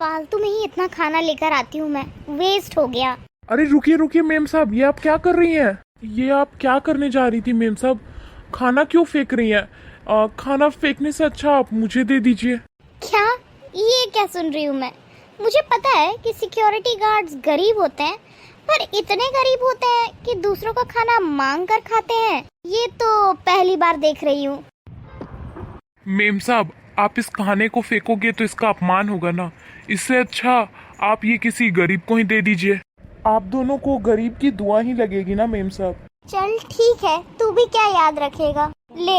फालतू में ही इतना खाना लेकर आती हूँ मैं, वेस्ट हो गया। अरे रुकिए रुकिए मेम साहब, ये आप क्या कर रही हैं? ये आप क्या करने जा रही थी मेम साहब? खाना क्यों फेंक रही हैं? खाना फेंकने से अच्छा आप मुझे दे दीजिए। क्या? ये क्या सुन रही हूँ मैं? मुझे पता है कि सिक्योरिटी गार्ड्स गरीब होते हैं, पर इतने गरीब होते हैं कि दूसरों का खाना मांग कर खाते हैं, ये तो पहली बार देख रही हूँ। मेम साहब, आप इस खाने को फेंकोगे तो इसका अपमान होगा ना। इससे अच्छा आप ये किसी गरीब को ही दे दीजिए। आप दोनों को गरीब की दुआ ही लगेगी ना मेम साहब। चल ठीक है, तू भी क्या याद रखेगा, ले।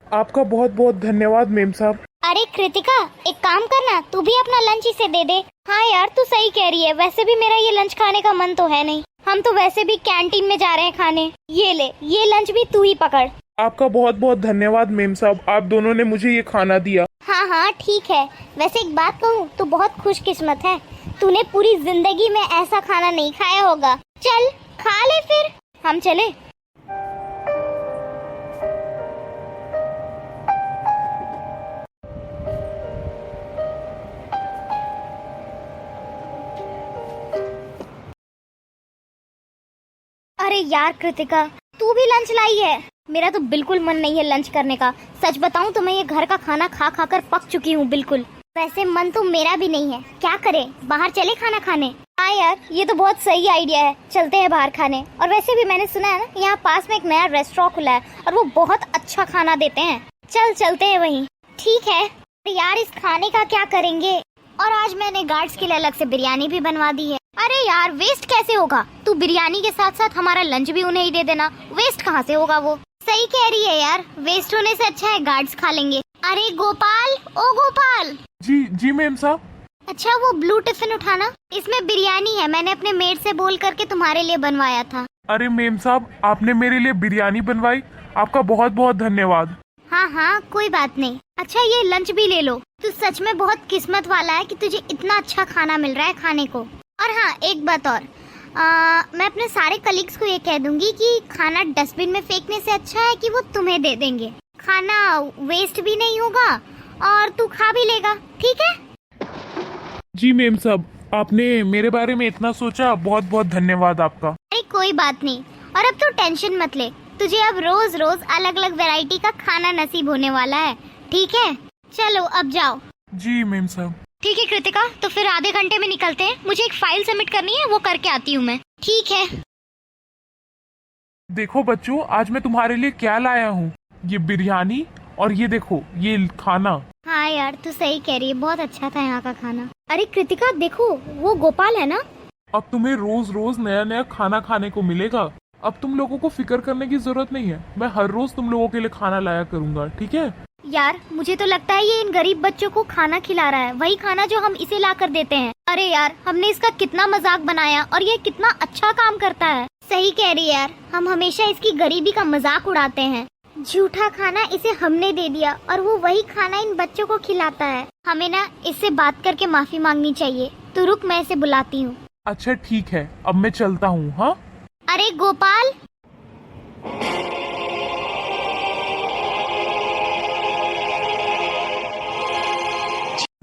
आपका बहुत बहुत धन्यवाद मेम साहब। अरे कृतिका, एक काम करना, तू भी अपना लंच इसे दे दे। हाँ यार, तू सही कह रही है, वैसे भी मेरा ये लंच खाने का मन तो है नहीं, हम तो वैसे भी कैंटीन में जा रहे हैं खाने। ये ले, ये लंच भी तू ही पकड़। आपका बहुत बहुत धन्यवाद मेम साहब, आप दोनों ने मुझे ये खाना दिया। हाँ हाँ ठीक है, वैसे एक बात कहूँ, तू बहुत खुशकिस्मत है, तूने पूरी जिंदगी में ऐसा खाना नहीं खाया होगा। चल खा ले फिर, हम चले। अरे यार कृतिका, तू भी लंच लाई है? मेरा तो बिल्कुल मन नहीं है लंच करने का। सच बताऊं तो मैं ये घर का खाना खा खा कर पक चुकी हूँ बिल्कुल। वैसे मन तो मेरा भी नहीं है, क्या करें, बाहर चले खाना खाने? हाँ यार, ये तो बहुत सही आइडिया है, चलते हैं बाहर खाने। और वैसे भी मैंने सुना है ना, यहाँ पास में एक नया रेस्टोरेंट खुला है और वो बहुत अच्छा खाना देते हैं। चल चलते हैं वहीं। ठीक है यार, इस खाने का क्या करेंगे? और आज मैंने गार्ड्स के लिए अलग से बिरयानी भी बनवा दी है। अरे यार, वेस्ट कैसे होगा? तू बिरयानी के साथ साथ हमारा लंच भी उन्हें ही दे देना, वेस्ट कहाँ से होगा? वो सही कह रही है यार, वेस्ट होने से अच्छा है गार्ड्स खा लेंगे। अरे गोपाल, ओ गोपाल। जी जी मेम साहब। अच्छा वो ब्लू टिफिन उठाना, इसमें बिरयानी है, मैंने अपने मेड से बोल करके तुम्हारे लिए बनवाया था। अरे मेम साहब, आपने मेरे लिए बिरयानी बनवाई, आपका बहुत बहुत धन्यवाद। हाँ हाँ कोई बात नहीं। अच्छा ये लंच भी ले लो, तू सच में बहुत किस्मत वाला है कि तुझे इतना अच्छा खाना मिल रहा है खाने को। और हाँ एक बात और, मैं अपने सारे कलीग्स को ये कह दूंगी कि खाना डस्टबिन में फेंकने से अच्छा है कि वो तुम्हें दे देंगे। खाना वेस्ट भी नहीं होगा और तू खा भी लेगा, ठीक है? जी मेम साहब, आपने मेरे बारे में इतना सोचा, बहुत बहुत धन्यवाद आपका। अरे कोई बात नहीं, और अब तो टेंशन मत ले, तुझे अब रोज रोज अलग अलग वैरायटी का खाना नसीब होने वाला है, ठीक है? चलो अब जाओ। जी मेम साहब। ठीक है कृतिका, तो फिर आधे घंटे में निकलते हैं, मुझे एक फाइल सबमिट करनी है, वो करके आती हूँ मैं। ठीक है। देखो बच्चों, आज मैं तुम्हारे लिए क्या लाया हूँ, ये बिरयानी और ये देखो ये खाना। हाँ यार तू सही कह रही है, बहुत अच्छा था यहाँ का खाना। अरे कृतिका देखो, वो गोपाल है ना? अब तुम्हें रोज रोज नया नया खाना खाने को मिलेगा। अब तुम लोगों को फिक्र करने की जरूरत नहीं है, मैं हर रोज तुम लोगों के लिए खाना लाया करूँगा, ठीक है? यार मुझे तो लगता है ये इन गरीब बच्चों को खाना खिला रहा है, वही खाना जो हम इसे ला कर देते हैं। अरे यार, हमने इसका कितना मजाक बनाया और ये कितना अच्छा काम करता है। सही कह रही है यार, हम हमेशा इसकी गरीबी का मजाक उड़ाते हैं। झूठा खाना इसे हमने दे दिया और वो वही खाना इन बच्चों को खिलाता है। हमें ना इससे बात करके माफी मांगनी चाहिए। तू रुक, मैं इसे बुलाती हूँ। अच्छा ठीक है, अब मैं चलता हूँ। हाँ अरे गोपाल।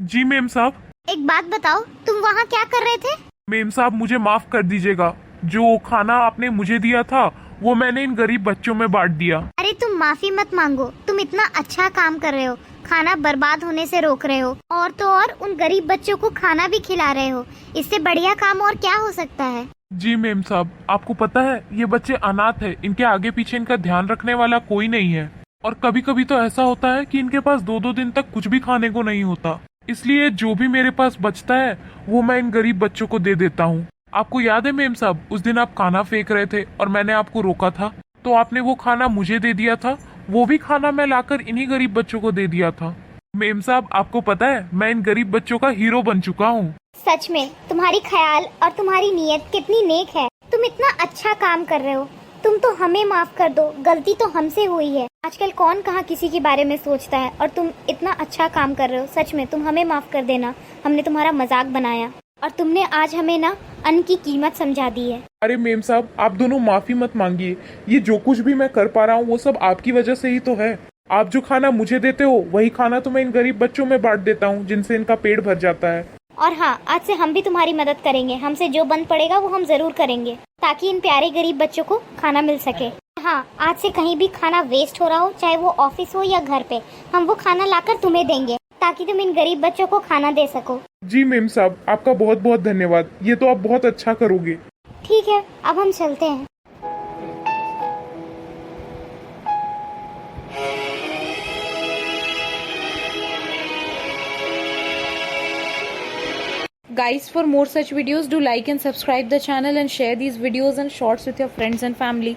जी मेम साहब। एक बात बताओ, तुम वहाँ क्या कर रहे थे? मेम साहब मुझे माफ कर दीजिएगा, जो खाना आपने मुझे दिया था वो मैंने इन गरीब बच्चों में बांट दिया। अरे तुम माफी मत मांगो, तुम इतना अच्छा काम कर रहे हो, खाना बर्बाद होने से रोक रहे हो, और तो और उन गरीब बच्चों को खाना भी खिला रहे हो। इससे बढ़िया काम और क्या हो सकता है? जी मेम साहब, आपको पता है ये बच्चे अनाथ है, इनके आगे पीछे इनका ध्यान रखने वाला कोई नहीं है, और कभी कभी तो ऐसा होता है कि इनके पास 2-2 दिन तक कुछ भी खाने को नहीं होता। इसलिए जो भी मेरे पास बचता है वो मैं इन गरीब बच्चों को दे देता हूँ। आपको याद है मेम साहब, उस दिन आप खाना फेंक रहे थे और मैंने आपको रोका था, तो आपने वो खाना मुझे दे दिया था, वो भी खाना मैं लाकर इन्हीं गरीब बच्चों को दे दिया था। मेम साहब आपको पता है, मैं इन गरीब बच्चों का हीरो बन चुका हूँ। सच में तुम्हारी ख्याल और तुम्हारी नीयत कितनी नेक है। तुम इतना अच्छा काम कर रहे हो। तुम तो हमें माफ कर दो, गलती तो हमसे हुई है। आजकल कौन कहाँ किसी के बारे में सोचता है, और तुम इतना अच्छा काम कर रहे हो। सच में तुम हमें माफ कर देना, हमने तुम्हारा मजाक बनाया और तुमने आज हमें ना अन्न की कीमत समझा दी है। अरे मेम साहब आप दोनों माफी मत मांगिए, ये जो कुछ भी मैं कर पा रहा हूँ वो सब आपकी वजह से ही तो है। आप जो खाना मुझे देते हो वही खाना तो मैं इन गरीब बच्चों में बांट देता हूँ जिनसे इनका पेट भर जाता है। और हाँ, आज से हम भी तुम्हारी मदद करेंगे। हमसे जो बन पड़ेगा वो हम जरूर करेंगे, ताकि इन प्यारे गरीब बच्चों को खाना मिल सके। हाँ, आज से कहीं भी खाना वेस्ट हो रहा हो, चाहे वो ऑफिस हो या घर पे, हम वो खाना लाकर तुम्हें देंगे, ताकि तुम इन गरीब बच्चों को खाना दे सको। जी मेम साहब, आपका बहुत बहुत धन्यवाद। ये तो आप बहुत अच्छा करोगे। ठीक है, अब हम चलते हैं। Guys, for more such videos, do like and subscribe the channel and share these videos and shorts with your friends and family.